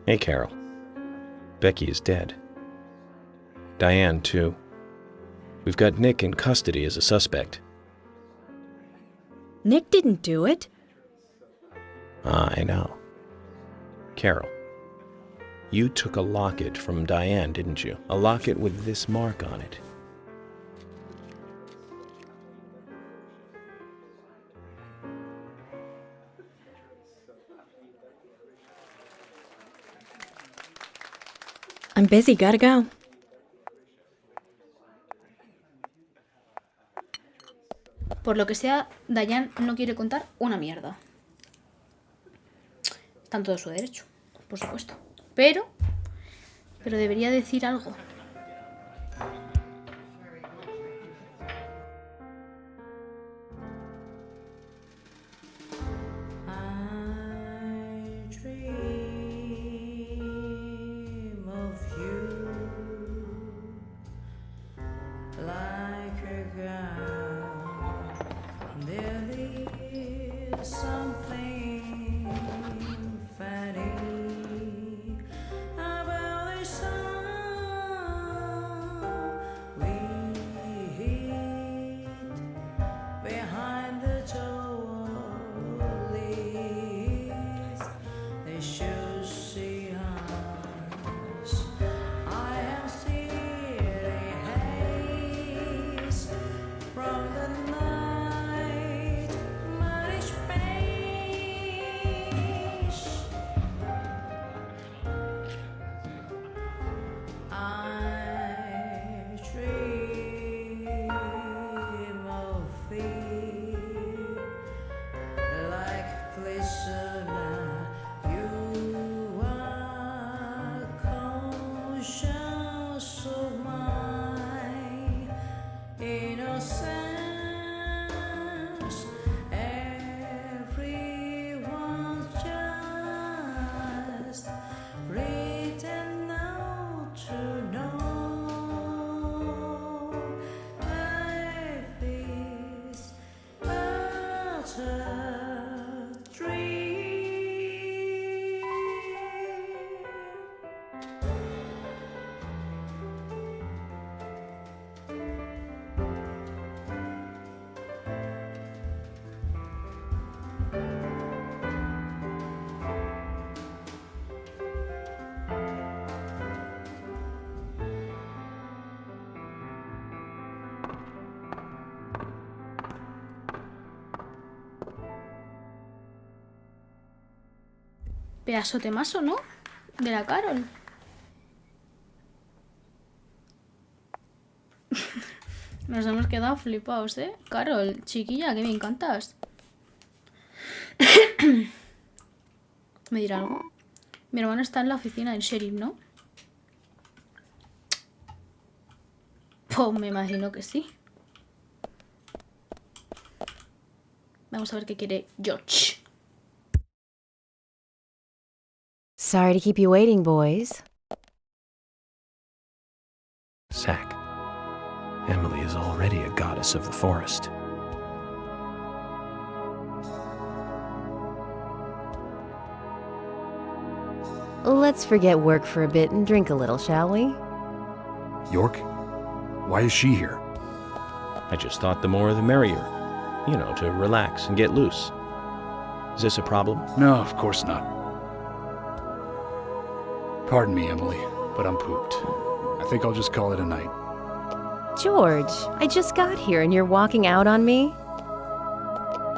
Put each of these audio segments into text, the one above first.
Hey, Carol. Becky is dead. Diane, too. We've got Nick in custody as a suspect. Nick didn't do it. I know. Carol, you took a locket from Diane, didn't you? A locket with this mark on it. I'm busy, gotta go. Por lo que sea, Diane no quiere contar una mierda. Está en todo su derecho, por supuesto. Pero debería decir algo. Pedazo temazo, ¿no? De la Carol. Nos hemos quedado flipados, ¿eh? Carol, chiquilla, que bien cantas. Me dirá algo. Mi hermano está en la oficina del sheriff, ¿no? Pues me imagino que sí. Vamos a ver qué quiere George. Sorry to keep you waiting, boys. Zach, Emily is already a goddess of the forest. Let's forget work for a bit and drink a little, shall we? York? Why is she here? I just thought the more the merrier. You know, to relax and get loose. Is this a problem? No, of course not. Pardon me, Emily, but I'm pooped. I think I'll just call it a night. George, I just got here and you're walking out on me?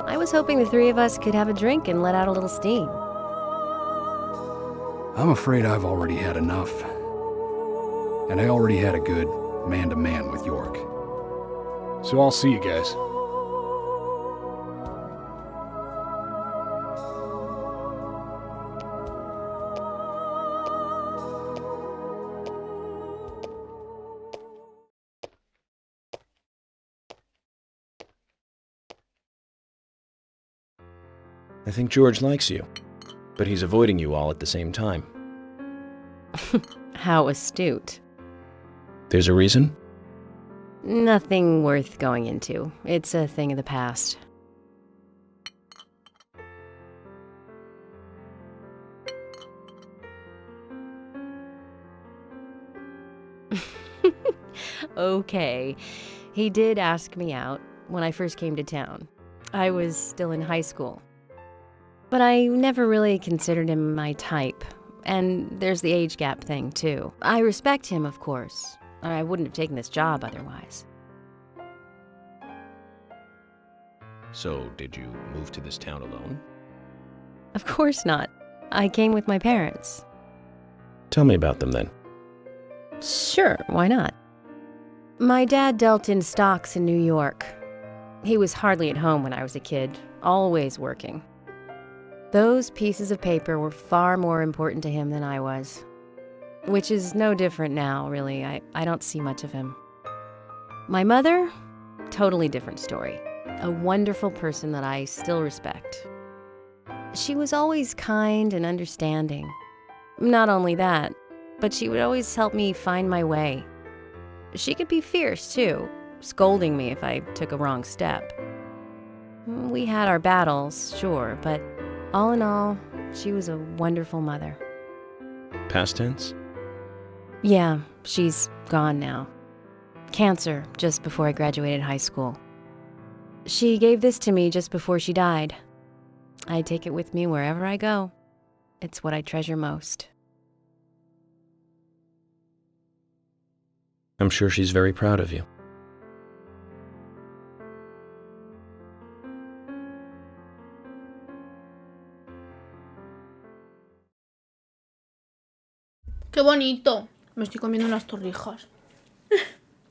I was hoping the three of us could have a drink and let out a little steam. I'm afraid I've already had enough. And I already had a good man-to-man with York. So I'll see you guys. I think George likes you, but he's avoiding you all at the same time. How astute. There's a reason? Nothing worth going into. It's a thing of the past. Okay, he did ask me out when I first came to town. I was still in high school. But I never really considered him my type. And there's the age gap thing, too. I respect him, of course. I wouldn't have taken this job otherwise. So, did you move to this town alone? Of course not. I came with my parents. Tell me about them then. Sure, why not? My dad dealt in stocks in New York. He was hardly at home when I was a kid, always working. Those pieces of paper were far more important to him than I was. Which is no different now, really. I don't see much of him. My mother? Totally different story. A wonderful person that I still respect. She was always kind and understanding. Not only that, but she would always help me find my way. She could be fierce, too, scolding me if I took a wrong step. We had our battles, sure, but all in all, she was a wonderful mother. Past tense? Yeah, she's gone now. Cancer, just before I graduated high school. She gave this to me just before she died. I take it with me wherever I go. It's what I treasure most. I'm sure she's very proud of you. ¡Qué bonito! Me estoy comiendo unas torrijas.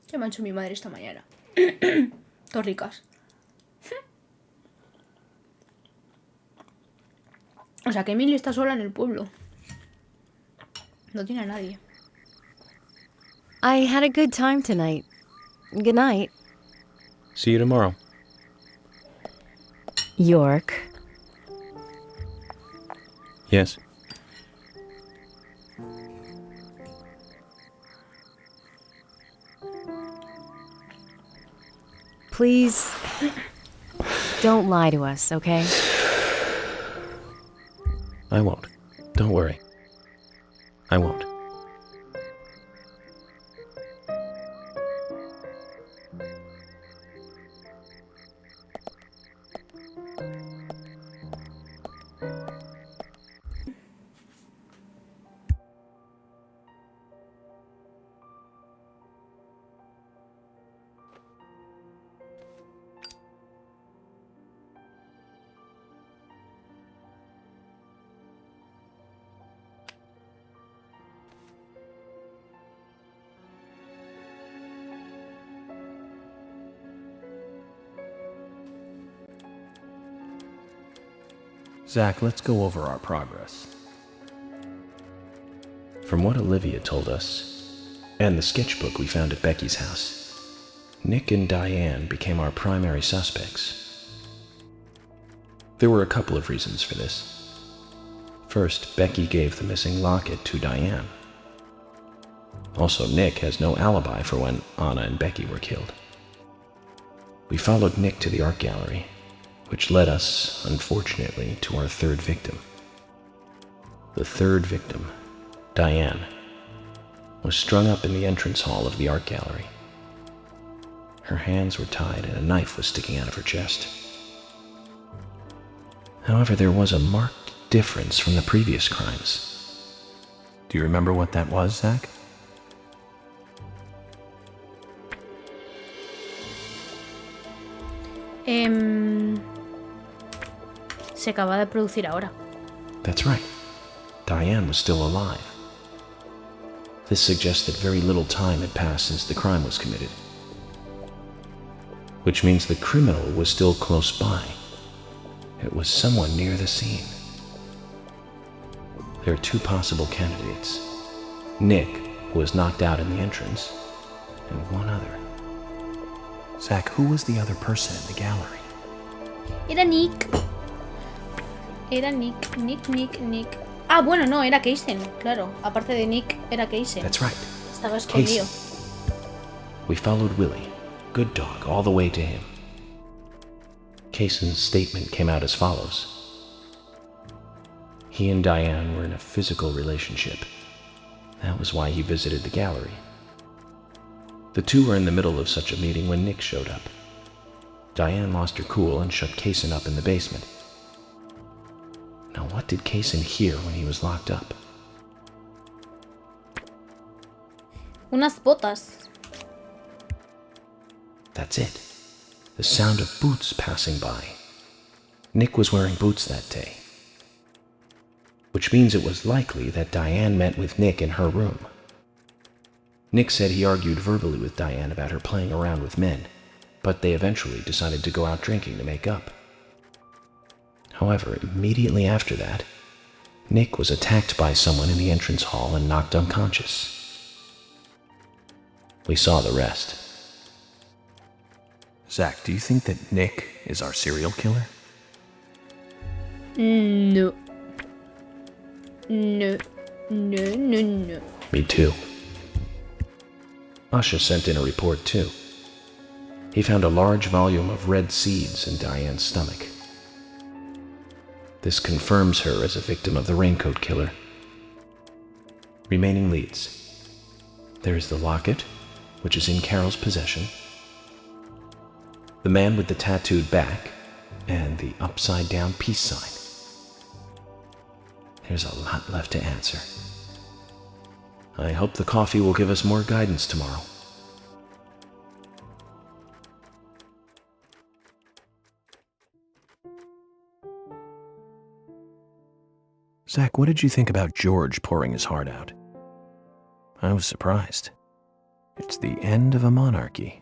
Que me ha hecho mi madre esta mañana. Torricas. O sea que Emily está sola en el pueblo. No tiene a nadie. I had a good time tonight. Good night. See you tomorrow. York. Yes. Please, don't lie to us, okay? I won't. Don't worry. I won't. Zach, let's go over our progress. From what Olivia told us, and the sketchbook we found at Becky's house, Nick and Diane became our primary suspects. There were a couple of reasons for this. First, Becky gave the missing locket to Diane. Also, Nick has no alibi for when Anna and Becky were killed. We followed Nick to the art gallery, which led us, unfortunately, to our third victim. The third victim, Diane, was strung up in the entrance hall of the art gallery. Her hands were tied and a knife was sticking out of her chest. However, there was a marked difference from the previous crimes. Do you remember what that was, Zach? Se acaba de producir ahora. That's right. Diane was still alive. This suggests that very little time had passed since the crime was committed. Which means the criminal was still close by. It was someone near the scene. There are two possible candidates. Nick, who was knocked out in the entrance, and one other. Zach, who was the other person in the gallery? Era Nick. Era Nick. Ah, bueno, no, era Keisen, claro. Aparte de Nick, era Keisen. That's right. Estaba escondido. We followed Willie, good dog, all the way to him. Kaysen's statement came out as follows. He and Diane were in a physical relationship. That was why he visited the gallery. The two were in the middle of such a meeting when Nick showed up. Diane lost her cool and shut Kaysen up in the basement. Now what did Kaysen hear when he was locked up? Unas botas. That's it. The sound of boots passing by. Nick was wearing boots that day. Which means it was likely that Diane met with Nick in her room. Nick said he argued verbally with Diane about her playing around with men, but they eventually decided to go out drinking to make up. However, immediately after that, Nick was attacked by someone in the entrance hall and knocked unconscious. We saw the rest. Zach, do you think that Nick is our serial killer? No. No. No, no, no. Me too. Usha sent in a report too. He found a large volume of red seeds in Diane's stomach. This confirms her as a victim of the Raincoat Killer. Remaining leads. There is the locket, which is in Carol's possession, the man with the tattooed back, and the upside-down peace sign. There's a lot left to answer. I hope the coffee will give us more guidance tomorrow. Zach, what did you think about George pouring his heart out? I was surprised. It's the end of a monarchy.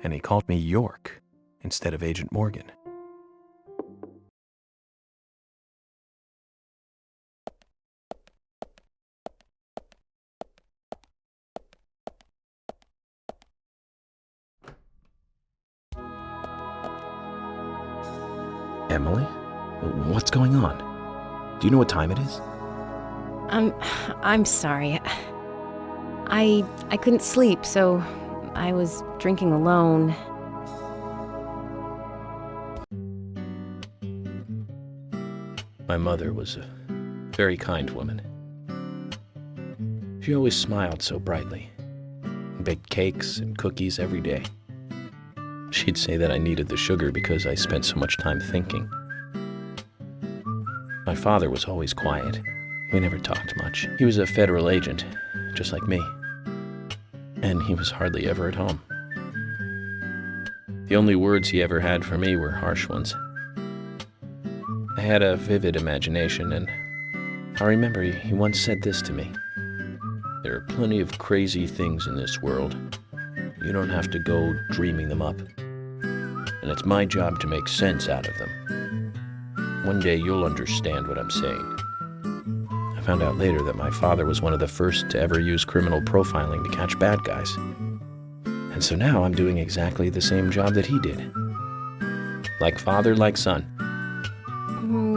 And he called me York instead of Agent Morgan. Emily? What's going on? Do you know what time it is? I'm sorry. I couldn't sleep, so I was drinking alone. My mother was a very kind woman. She always smiled so brightly, and baked cakes and cookies every day. She'd say that I needed the sugar because I spent so much time thinking. My father was always quiet. We never talked much. He was a federal agent, just like me. And he was hardly ever at home. The only words he ever had for me were harsh ones. I had a vivid imagination, and I remember he once said this to me. There are plenty of crazy things in this world. You don't have to go dreaming them up. And it's my job to make sense out of them. One day you'll understand what I'm saying. I found out later that my father was one of the first to ever use criminal profiling to catch bad guys. And so now I'm doing exactly the same job that he did. Like father, like son.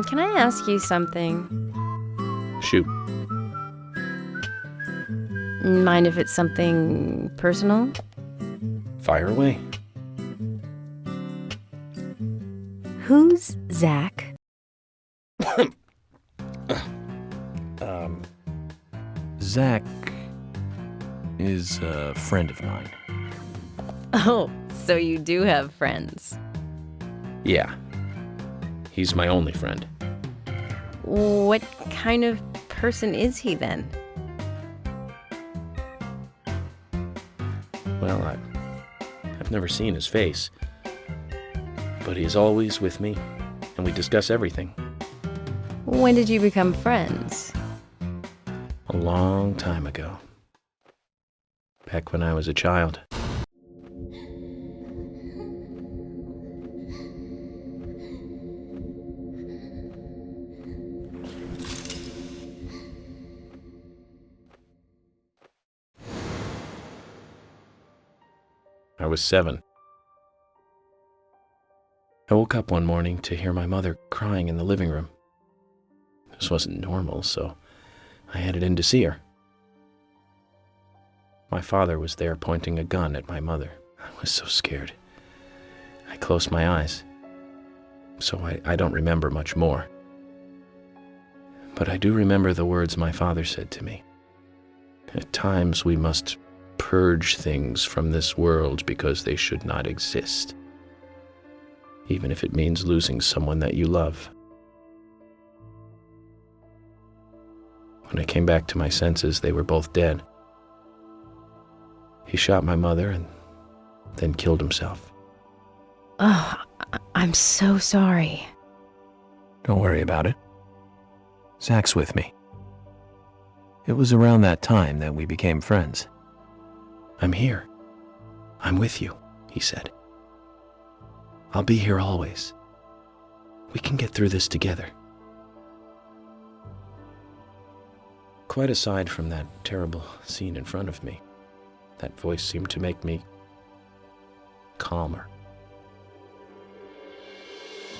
Can I ask you something? Shoot. Mind if it's something personal? Fire away. Who's Zach? Zach is a friend of mine. Oh, so you do have friends. Yeah. He's my only friend. What kind of person is he then? Well, I've never seen his face. But he's always with me, and we discuss everything. When did you become friends? A long time ago. Back when I was a child. I was 7. I woke up one morning to hear my mother crying in the living room. This wasn't normal, so I headed in to see her. My father was there pointing a gun at my mother. I was so scared. I closed my eyes, so I don't remember much more. But I do remember the words my father said to me. At times we must purge things from this world because they should not exist, even if it means losing someone that you love. When I came back to my senses, they were both dead. He shot my mother and then killed himself. Oh, I'm so sorry. Don't worry about it. Zach's with me. It was around that time that we became friends. I'm here. I'm with you, he said. I'll be here always. We can get through this together. Quite aside from that terrible scene in front of me, that voice seemed to make me calmer.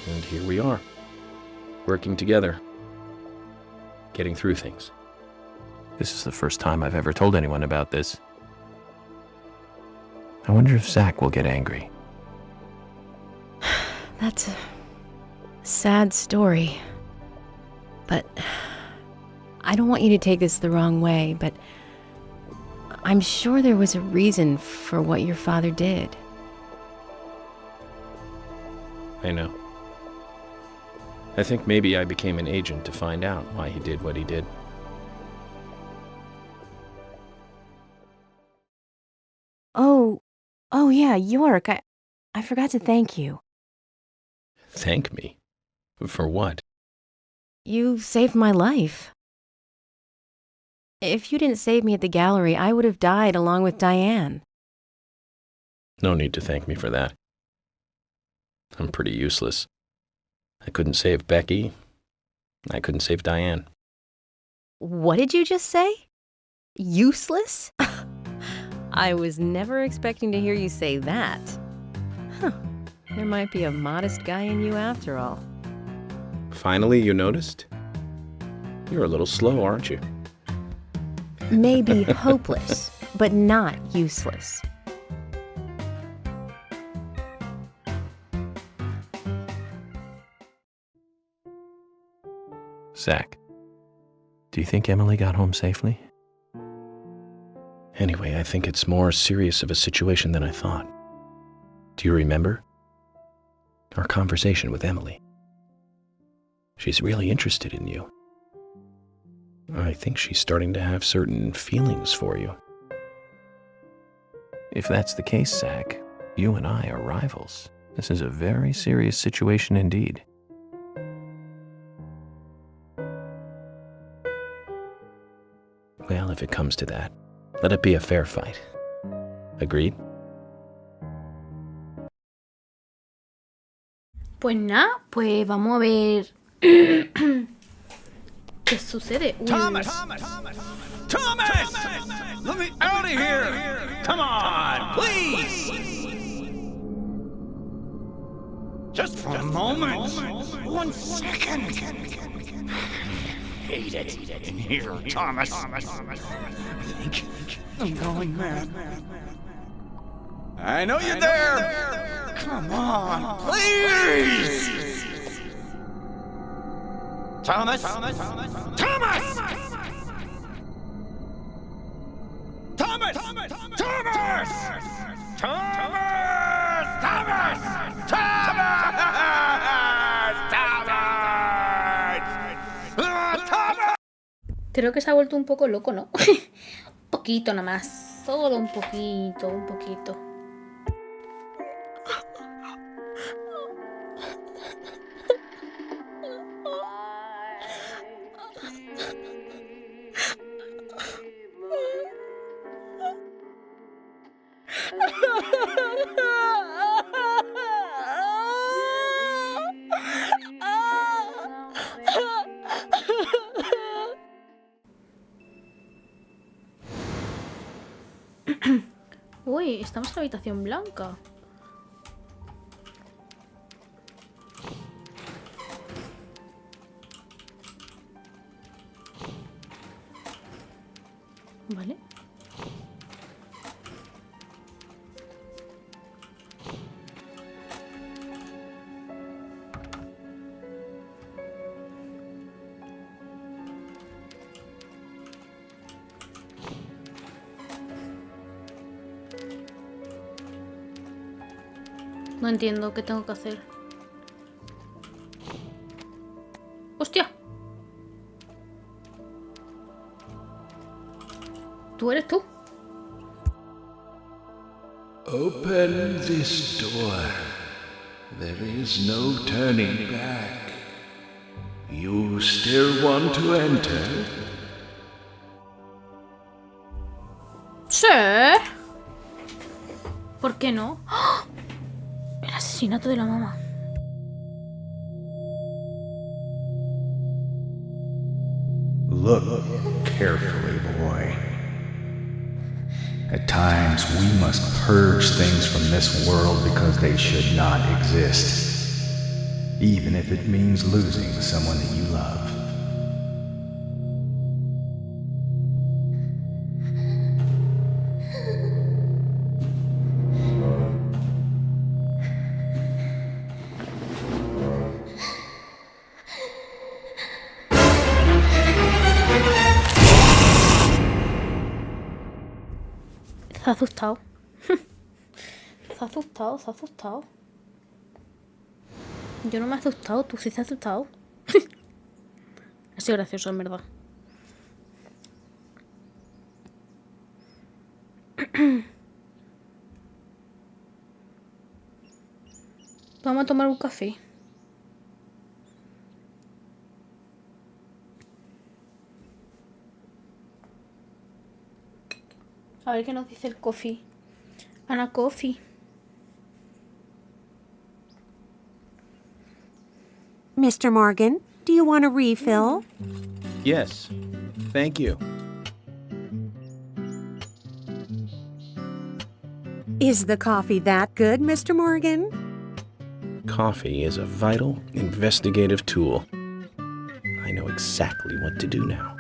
And here we are, working together, getting through things. This is the first time I've ever told anyone about this. I wonder if Zach will get angry. That's a sad story. But I don't want you to take this the wrong way, but I'm sure there was a reason for what your father did. I know. I think maybe I became an agent to find out why he did what he did. Oh yeah, York, I forgot to thank you. Thank me? For what? You saved my life. If you didn't save me at the gallery, I would have died along with Diane. No need to thank me for that. I'm pretty useless. I couldn't save Becky. I couldn't save Diane. What did you just say? Useless? I was never expecting to hear you say that. Huh. There might be a modest guy in you after all. Finally, you noticed? You're a little slow, aren't you? Maybe hopeless, but not useless. Zach, do you think Emily got home safely? Anyway, I think it's more serious of a situation than I thought. Do you remember? Our conversation with Emily. She's really interested in you. I think she's starting to have certain feelings for you. If that's the case, Zach, you and I are rivals. This is a very serious situation indeed. Well, if it comes to that, let it be a fair fight. Agreed? Pues nada, pues vamos a ver qué sucede. Uy, Thomas! Thomas! Let me out of here! Come on, please! Just for a moment. 1 second. Hate it in here, Thomas. I think I'm going mad. I know you're there! Come on, please! Thomas! Thomas! Thomas! Thomas! Thomas! Thomas! Creo que se ha vuelto un poco loco, ¿no? Un poquito nada más. Solo un poquito, un poquito. Uy, estamos en la habitación blanca. Vale. No entiendo qué tengo que hacer. ¡Hostia! ¿Tú eres tú? Open this door. There is no turning back. You still want to enter? Sí. ¿Por qué no? ¡Ah! El asesinato de la mamá. Look carefully, boy. At times, we must purge things from this world because they should not exist, even if it means losing someone that you love. Se ha asustado. Se ha asustado, se ha asustado. Yo no me he asustado, tú sí te has asustado. Ha sido gracioso, en verdad. Vamos a tomar un café. A ver qué nos dice el coffee. Ana Coffee. Mr. Morgan, do you want a refill? Yes, thank you. Is the coffee that good, Mr. Morgan? Coffee is a vital, investigative tool. I know exactly what to do now.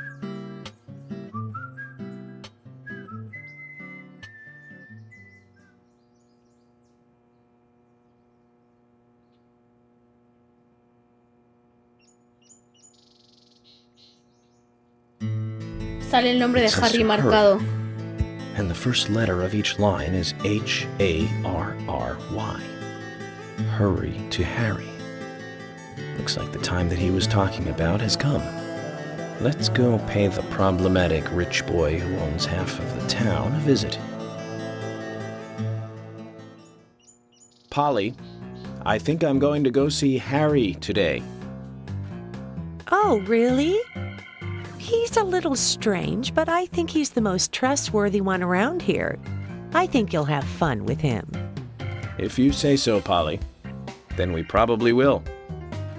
Sale el nombre de It says Harry hurry. marcado. And the first letter of each line is H-A-R-R-Y. Hurry to Harry. Looks like the time that he was talking about has come. Let's go pay the problematic rich boy who owns half of the town a visit. Polly, I think I'm going to go see Harry today. Oh, really? He's a little strange, but I think he's the most trustworthy one around here. I think you'll have fun with him. If you say so, Polly, then we probably will.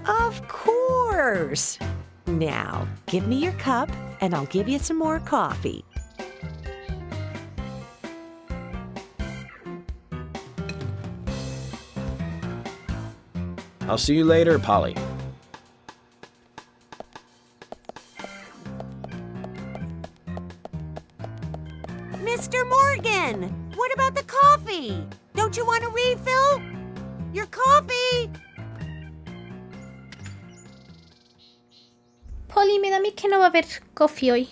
Of course! Now, give me your cup, and I'll give you some more coffee. I'll see you later, Polly. Mr. Morgan! What about the coffee? Don't you want a refill? Your coffee! Polly, me da a mí que no va a haber coffee hoy.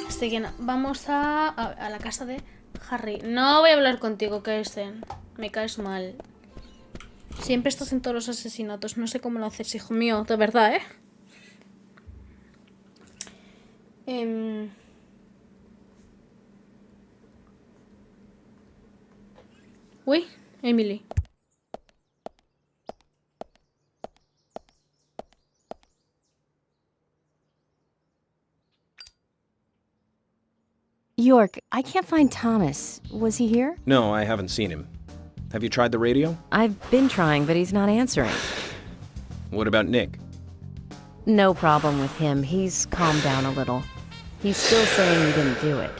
Así que no, vamos a la casa de Harry. No voy a hablar contigo, Kirsten. Me caes mal. Siempre estás en todos los asesinatos. No sé cómo lo haces, hijo mío. De verdad, ¿eh? Uy, Emily. York, I can't find Thomas. Was he here? No, I haven't seen him. Have you tried the radio? I've been trying, but he's not answering. What about Nick? No problem with him. He's calmed down a little. He's still saying he didn't do it.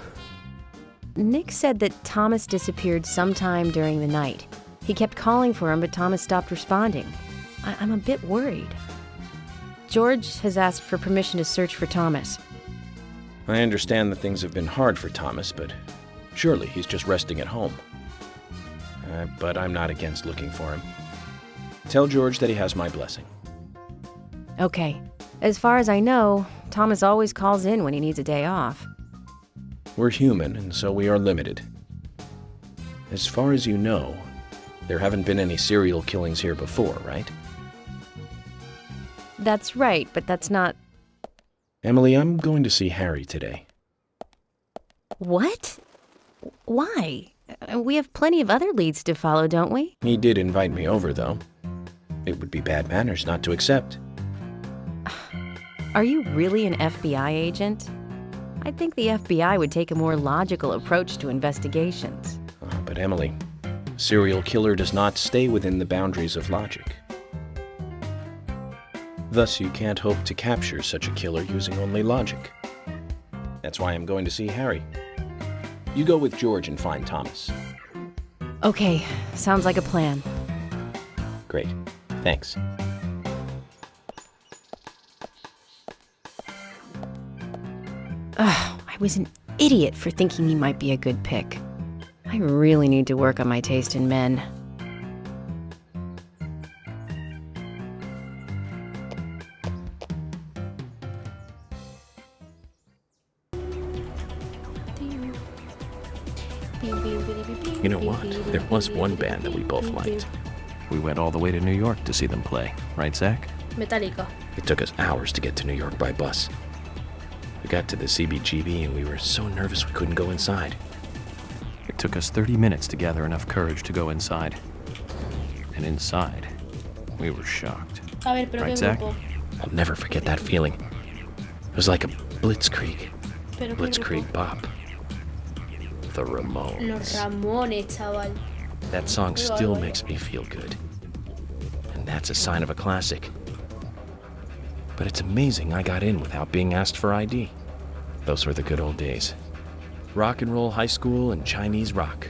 Nick said that Thomas disappeared sometime during the night. He kept calling for him, but Thomas stopped responding. I'm a bit worried. George has asked for permission to search for Thomas. I understand that things have been hard for Thomas, but surely he's just resting at home. But I'm not against looking for him. Tell George that he has my blessing. Okay. As far as I know, Thomas always calls in when he needs a day off. We're human, and so we are limited. As far as you know, there haven't been any serial killings here before, right? That's right, but that's not... Emily, I'm going to see Harry today. What? Why? We have plenty of other leads to follow, don't we? He did invite me over, though. It would be bad manners not to accept. Are you really an FBI agent? I think the FBI would take a more logical approach to investigations. But Emily, a serial killer does not stay within the boundaries of logic. Thus, you can't hope to capture such a killer using only logic. That's why I'm going to see Harry. You go with George and find Thomas. Okay, sounds like a plan. Great. Thanks. I was an idiot for thinking he might be a good pick. I really need to work on my taste in men. You know what? There was one band that we both liked. We went all the way to New York to see them play, right, Zach? Metallica. It took us hours to get to New York by bus. We got to the CBGB and we were so nervous we couldn't go inside. It took us 30 minutes to gather enough courage to go inside. And inside, we were shocked. A ver, pero Right, qué Zach? grupo. I'll never forget that feeling. It was like a blitzkrieg. Pero qué Blitzkrieg grupo. Bop. The Ramones. Los Ramones, chaval. That song Muy still bárbaro. makes me feel good. And that's a sign of a classic. But it's amazing I got in without being asked for ID. Those were the good old days. Rock and roll high school and Chinese rock.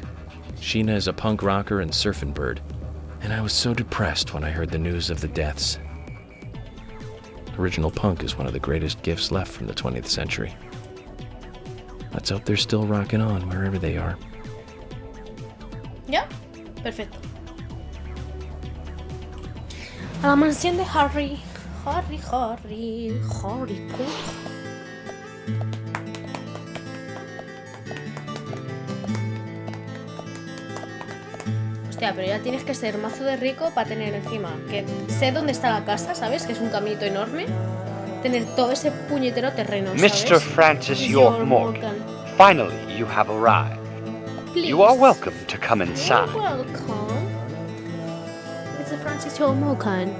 Sheena is a punk rocker and surfing bird. And I was so depressed when I heard the news of the deaths. Original punk is one of the greatest gifts left from the 20th century. Let's hope they're still rocking on wherever they are. ¿Ya? Perfecto. A la mansión de Harry. Harry Potter. Hostia, pero ya tienes que ser mazo de rico para tener encima que sé dónde está la casa, ¿sabes? Que es un caminito enorme. Tener todo ese puñetero terreno, ¿sabes? Mr. Francis York Morgan, finally you have arrived. Please. You are welcome to come You're inside. welcome. Mr. Francis York Morgan.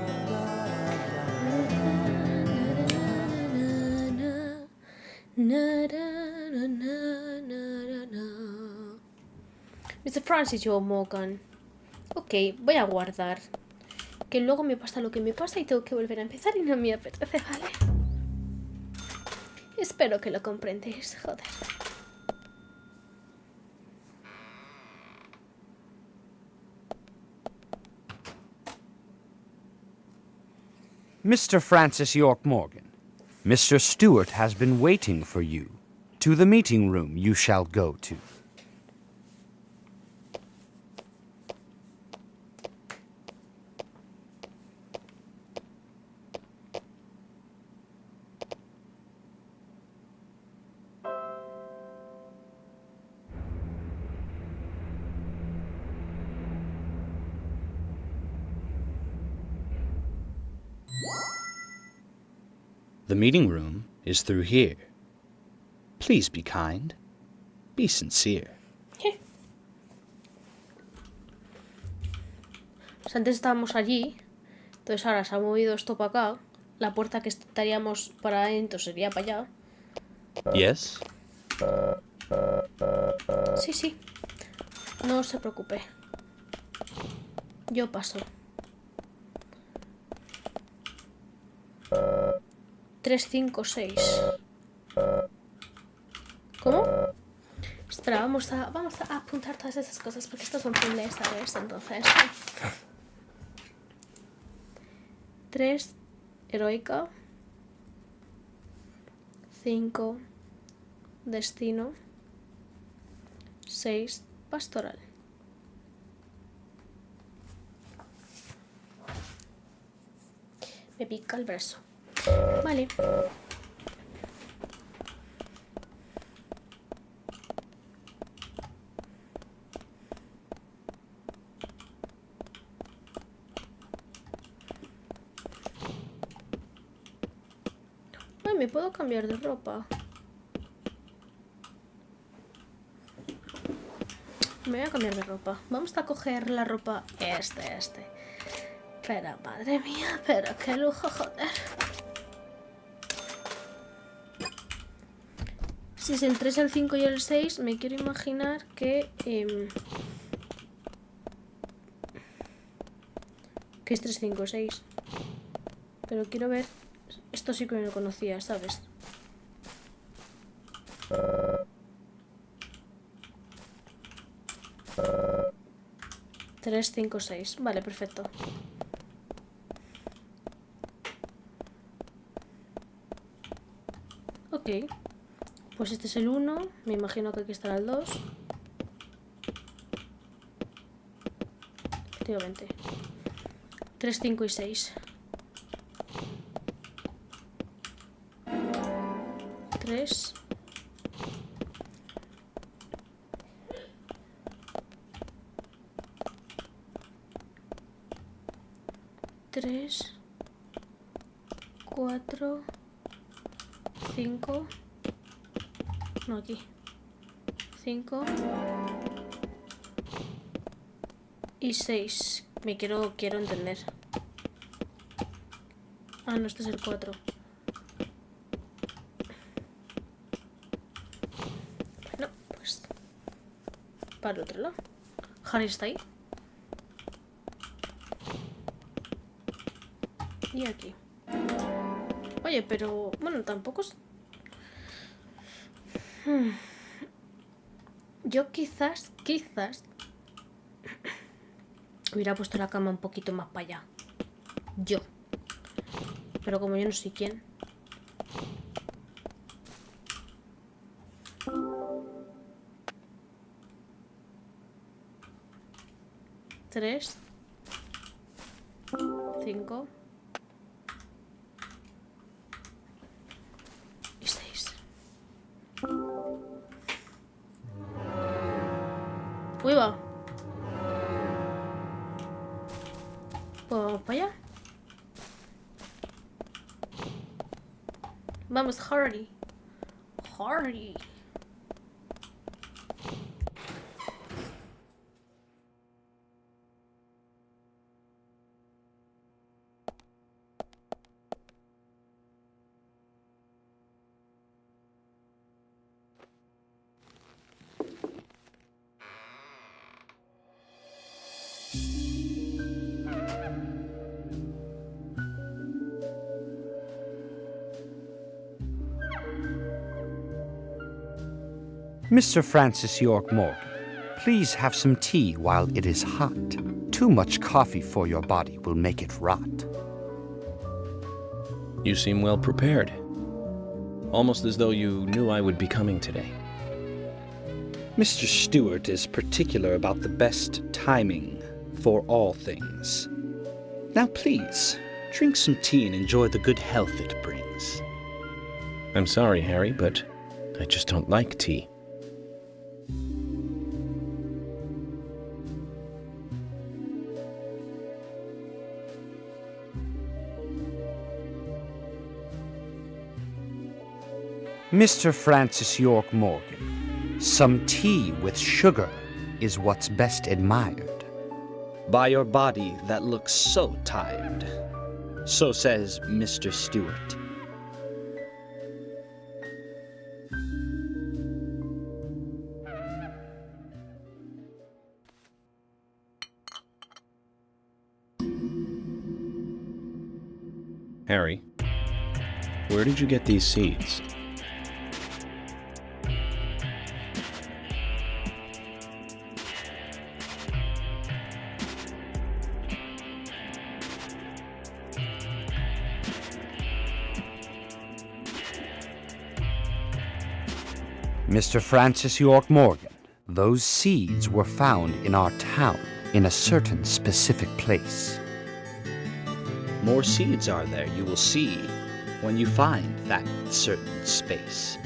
Mr. Francis York Morgan. Ok, voy a guardar. Que luego me pasa lo que me pasa y tengo que volver a empezar y no me apetece, ¿vale? Espero que lo comprendéis, joder. Mr. Francis York Morgan, Mr. Stewart has been waiting for you. To the meeting room you shall go to. The meeting room is through here. Please be kind. Be sincere. Pues antes estábamos allí, entonces ahora se ha movido esto para acá. La puerta que estaríamos para adentro sería para allá. Yes? Sí. No se preocupe. Yo paso. 3, 5, 6. ¿Cómo? Espera, vamos a apuntar todas esas cosas porque estas son puzzles, ¿sabes? Entonces. 3, heroica. 5, destino. 6, pastoral. Me pica el brazo. Vale. me puedo cambiar de ropa. Me voy a cambiar de ropa. Vamos a coger la ropa este. Pero, madre mía, pero qué lujo, joder. Si es el 3, el 5 y el 6, me quiero imaginar que es 3, 5, 6. Pero quiero ver... Esto sí que no lo conocía, ¿sabes? Tres, 5, 6. Vale, perfecto. Ok. Pues este es el 1. Me imagino que aquí estará el 2. Efectivamente. 3, 5 y 6. 3. 3, 4, 5. No, aquí. 5 y 6. Quiero entender. Ah, no, este es el 4. Bueno, pues para el otro lado. Harry está ahí. Y aquí. Oye, pero... Bueno, tampoco es... Yo quizás... Hubiera puesto la cama un poquito más para allá. Yo. Pero como yo no sé quién... Tres. 5. Y 6. Uy, va. Pues vamos para allá. Vamos, Harry. Harry. Mr. Francis York Morgan, please have some tea while it is hot. Too much coffee for your body will make it rot. You seem well prepared. Almost as though you knew I would be coming today. Mr. Stewart is particular about the best timing for all things. Now please, drink some tea and enjoy the good health it brings. I'm sorry, Harry, but I just don't like tea. Mr. Francis York Morgan, some tea with sugar is what's best admired by your body that looks so tired. So says Mr. Stewart. Harry, where did you get these seeds? Mr. Francis York Morgan, those seeds were found in our town in a certain specific place. More seeds are there, you will see, when you find that certain space.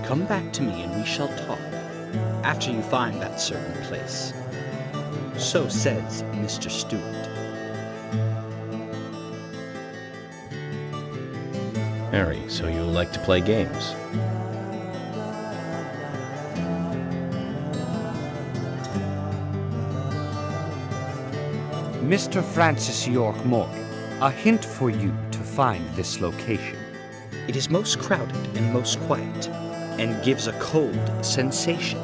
Come back to me and we shall talk after you find that certain place. So says Mr. Stewart. Harry, so you like to play games. Mr. Francis York Morgan, a hint for you to find this location. It is most crowded and most quiet, and gives a cold sensation.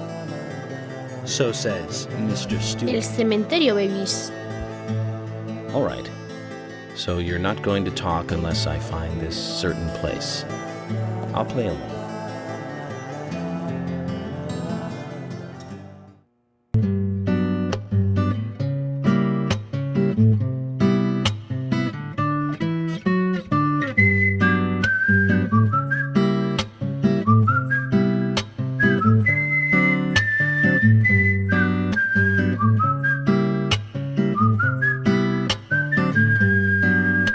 So says Mr. El Stewart. cementerio, babies. Alright. So you're not going to talk unless I find this certain place. I'll play along.